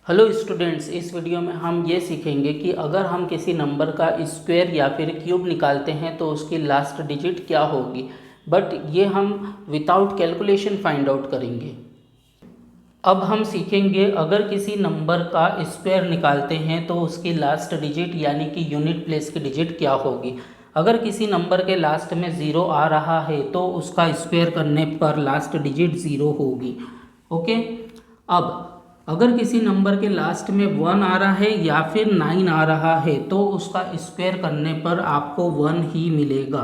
Hello students, इस video में हम ये सीखेंगे कि अगर हम किसी नंबर का स्क्वायर या फिर क्यूब निकालते हैं तो उसकी लास्ट डिजिट क्या होगी। बट ये हम विदाउट कैलकुलेशन फाइंड आउट करेंगे। अब हम सीखेंगे अगर किसी नंबर का स्क्वायर निकालते हैं तो उसकी लास्ट डिजिट यानी कि यूनिट प्लेस की डिजिट क्या होगी। अगर किसी नंबर के लास्ट में ज़ीरो आ रहा है तो उसका स्क्वायर करने पर लास्ट डिजिट ज़ीरो होगी। ओके। अब अगर किसी नंबर के लास्ट में 1 आ रहा है या फिर 9 आ रहा है तो उसका स्क्वायर करने पर आपको 1 ही मिलेगा।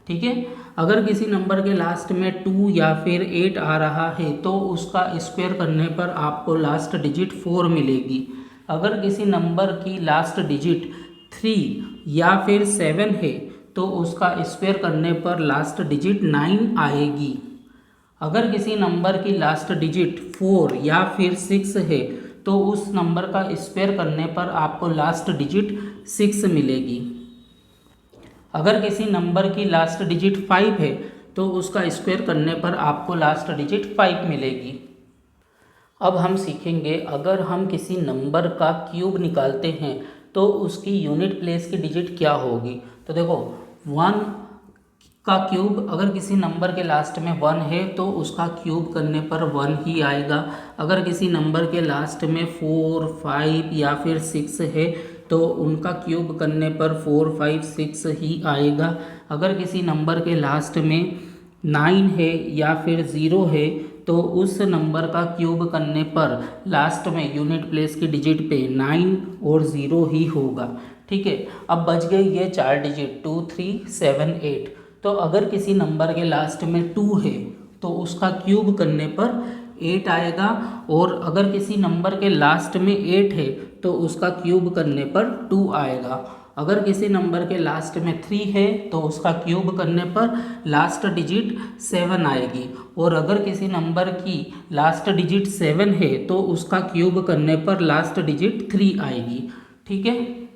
ठीक है। अगर किसी नंबर के लास्ट में 2 या फिर 8 आ रहा है तो उसका स्क्वायर करने पर आपको लास्ट डिजिट 4 मिलेगी। अगर किसी नंबर की लास्ट डिजिट 3 या फिर 7 है तो उसका स्क्वायर करने पर लास्ट डिजिट 9 आएगी। अगर किसी नंबर की लास्ट डिजिट 4 या फिर 6 है तो उस नंबर का स्क्वायर करने पर आपको लास्ट डिजिट 6 मिलेगी। अगर किसी नंबर की लास्ट डिजिट 5 है तो उसका स्क्वायर करने पर आपको लास्ट डिजिट 5 मिलेगी। अब हम सीखेंगे अगर हम किसी नंबर का क्यूब निकालते हैं तो उसकी यूनिट प्लेस की डिजिट क्या होगी। तो देखो, 1 का क्यूब अगर किसी नंबर के लास्ट में 1 है तो उसका क्यूब करने पर 1 ही आएगा। अगर किसी नंबर के लास्ट में 4, 5 या फिर 6 है तो उनका क्यूब करने पर 4, 5, 6 ही आएगा। अगर किसी नंबर के लास्ट में 9 है या फिर 0 है तो उस नंबर का क्यूब करने पर लास्ट में यूनिट प्लेस की डिजिट पे 9 और 0 ही होगा। ठीक है। अब बच गए ये 4 डिजिट 2, 3, 7, 8। तो अगर किसी नंबर के लास्ट में 2 है तो उसका क्यूब करने पर 8 आएगा। और अगर किसी नंबर के लास्ट में 8 है तो उसका क्यूब करने पर 2 आएगा। अगर किसी नंबर के लास्ट में 3 है तो उसका क्यूब करने पर लास्ट डिजिट 7 आएगी। और अगर किसी नंबर की लास्ट डिजिट 7 है तो उसका क्यूब करने पर लास्ट डिजिट 3 आएगी। ठीक है।